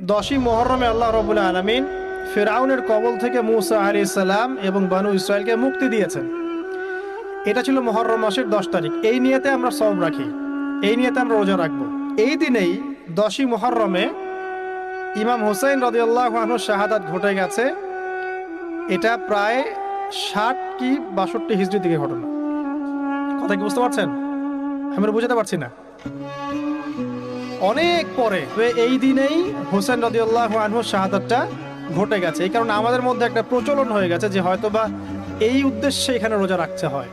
10ই মুহররমে আল্লাহ রাব্বুল আলামিন ফিরআউনের কবল থেকে মূসা আলাইহিস সালাম এবং বনু ইসরাইলকে মুক্তি দিয়েছেন। এটা ছিল মুহররম মাসের 10 তারিখ। এই নিয়তে আমরা সওম রাখি, এই নিয়তে আমরা রোজা রাখবো। এই দিনেই 10ই মুহররমে ইমাম হুসাইন রাদিয়াল্লাহু আনহু শাহাদাত ঘটে গেছে। এটা প্রায় 60 কি 62 হিজরি থেকে ঘটনা। কথা কি বুঝতে পারছেন? আমরা বুঝাতে পারছি না। অনেক পরে এই দিনেই হুসাইন রাদিয়াল্লাহু আনহু শাহাদাতটা ঘটে গেছে। এই কারণে আমাদের মধ্যে একটা প্রচলন হয়ে গেছে যে হয়তোবা এই উদ্দেশ্যে এখানে রোজা রাখতে হয়।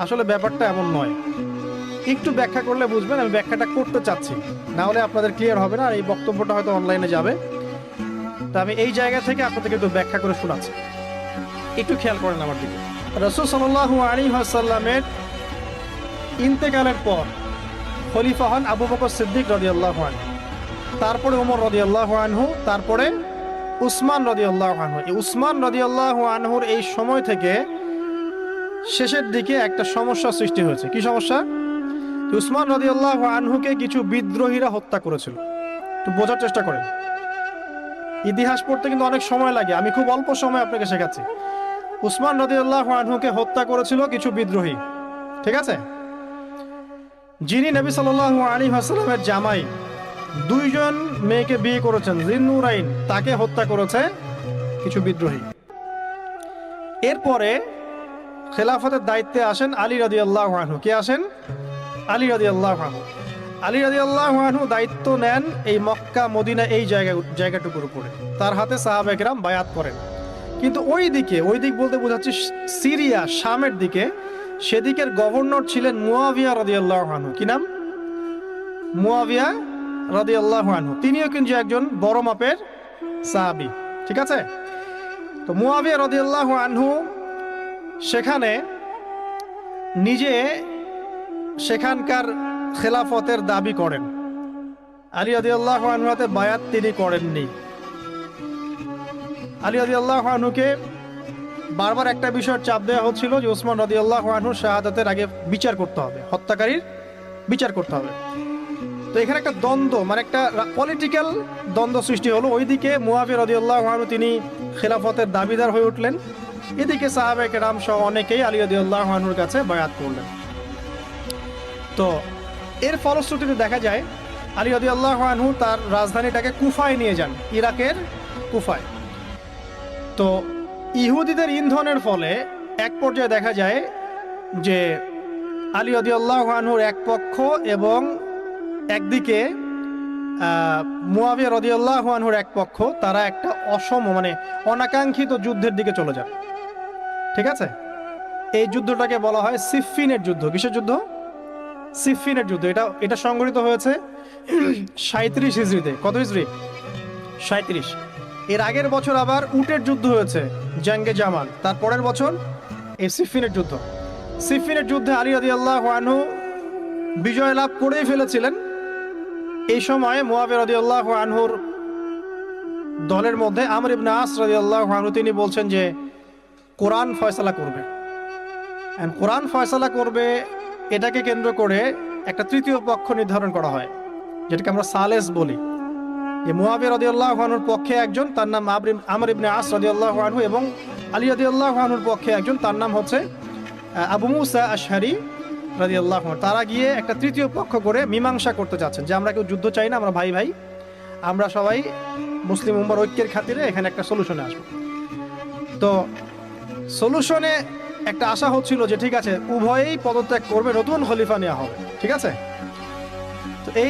আসলে ব্যাপারটা এমন নয়। একটু ব্যাখ্যা করলে বুঝবেন, আমি ব্যাখ্যাটা করতে চাচ্ছি, না হলে আপনাদের ক্লিয়ার হবে না। আর এই বক্তব্যটা হয়তো অনলাইনে যাবে, তা আমি এই জায়গা থেকে আপনাদেরকে একটু ব্যাখ্যা করে শোনাচ্ছি। একটু খেয়াল করেন আমার দিকে। রাসূল সাল্লাল্লাহু আলাইহি ওয়াসাল্লামের ইন্তেকালের পর খলিফা হন আবু বকর সিদ্দিক রাদিয়াল্লাহু আনহু, তারপরে ওমর রাদিয়াল্লাহু আনহু, তারপরে উসমান রাদিয়াল্লাহু আনহু। এই উসমান রাদিয়াল্লাহু আনহুর এই সময় থেকে শেষের দিকে একটা সমস্যা সৃষ্টি হয়েছে। কি সমস্যা? উসমান রাদিয়াল্লাহু আনহুকে কিছু বিদ্রোহীরা হত্যা করেছিল। একটু বোঝার চেষ্টা করেন। ইতিহাস পড়তে কিন্তু অনেক সময় লাগে, আমি খুব অল্প সময় আপনাকে শেখাচ্ছি। উসমান রাদিয়াল্লাহু আনহুকে হত্যা করেছিল কিছু বিদ্রোহী, ঠিক আছে? যিনি নবী সাল্লাল্লাহু আলাইহি ওয়াসাল্লামের জামাই, 2 জন মেয়েকে বিয়ে করেছেন, জিন্নুরাইন, তাকে হত্যা করেছে কিছু বিদ্রোহী। এরপরে খেলাফতের দায়িত্বে আসেন আলী রাদিয়াল্লাহু আনহু। কে আসেন? আলী রাদিয়াল্লাহু আনহু। আলী রাদিয়াল্লাহু আনহু দায়িত্ব নেন এই মক্কা মদিনা এই জায়গাটুকুর উপরে। তার হাতে সাহাবায়ে কেরাম বায়াত করেন। কিন্তু ওই দিক বলতে বোঝাচ্ছি সিরিয়া, শামের দিকে, সেদিকের গভর্নর ছিলেন মুয়াবিয়া রাদিয়াল্লাহু আনহু। কি নাম? মুয়াবিয়া রাদিয়াল্লাহু আনহু। তিনিও কিন্তু একজন বড় মাপের সাহাবী, ঠিক আছে? তো মুয়াবিয়া রাদিয়াল্লাহু আনহু সেখানে নিজে সেখানকার খেলাফতের দাবি করেন। আলী রাদিয়াল্লাহু আনহুর হাতে বায়াত তিনি করেননি। আলী রাদিয়াল্লাহু আনহুকে বারবার একটা বিষয়ের চাপ দেওয়া হচ্ছিল যে ওসমান রাদিয়াল্লাহু আনহু শাহাদাতের আগে বিচার করতে হবে, হত্যাকারীর বিচার করতে হবে। তো এখানে একটা দ্বন্দ্ব, মানে একটা পলিটিক্যাল দ্বন্দ্ব সৃষ্টি হলো। ওইদিকে মুয়াবিয়া রাদিয়াল্লাহু আনহু তিনি খেলাফতের দাবিদার হয়ে উঠলেন, এদিকে সাহাবায়ে কেরাম সহ অনেকেই আলী রাদিয়াল্লাহু আনহুর কাছে বায়াত করলেন। তো এর ফলশ্রুতিতে দেখা যায় আলী রাদিয়াল্লাহু আনহু তার রাজধানীটাকে কুফায় নিয়ে যান, ইরাকের কুফায়। তো ইহুদিদের ইন্ধনের ফলে এক পর্যায়ে দেখা যায় যে আলী রাদিয়াল্লাহু আনহুর এক পক্ষ এবং একদিকে মুয়াবিয়া রাদিয়াল্লাহু আনহুর এক পক্ষ, তারা একটা মানে অনাকাঙ্ক্ষিত যুদ্ধের দিকে চলে যান, ঠিক আছে? এই যুদ্ধটাকে বলা হয় সিফফিনের যুদ্ধ। কিসের যুদ্ধ? সিফফিনের যুদ্ধ। এটা সংঘটিত হয়েছে 37 হিজরিতে। কত হিজরি? 37। এর আগের বছর আবার উটের যুদ্ধ হয়েছে, জাঙ্গে জামাল। তার পরের বছর এই সিফফিনের যুদ্ধ। সিফফিনের যুদ্ধে আলী রাদিয়াল্লাহু আনহু বিজয় লাভ করেই ফেলেছিলেন। এই সময় মুয়াবিয়া রাদিয়াল্লাহু আনহুর দলের মধ্যে আমর ইবনে আস রাদিয়াল্লাহু আনহু তিনি বলছেন যে কোরআন ফয়সালা করবে। কোরআন ফয়সালা করবে, এটাকে কেন্দ্র করে একটা তৃতীয় পক্ষ নির্ধারণ করা হয়, যেটাকে আমরা সালেস বলি। যে মুয়াবিয়া রাদিয়াল্লাহু আনহুর পক্ষে একজন, তার নাম আমর ইবনে আস রাদিয়াল্লাহু আনহু, এবং আলী রাদিয়াল্লাহু আনহুর পক্ষে একজন, তার নাম হচ্ছে আবু মুসা আশআরী রাদিয়াল্লাহু আনহু। তারা গিয়ে একটা তৃতীয় পক্ষ করে মীমাংসা করতে যাচ্ছেন যে আমরা কেউ যুদ্ধ চাই না, আমরা ভাই ভাই, আমরা সবাই মুসলিম উম্মার ঐক্যের খাতিরে এখানে একটা সলিউশনে আসবো। তো সলিউশনে একটা আশা হচ্ছিল যে ঠিক আছে উভয়েই পদত্যাগ করবে, নতুন খলিফা নেওয়া হবে, ঠিক আছে? তো এই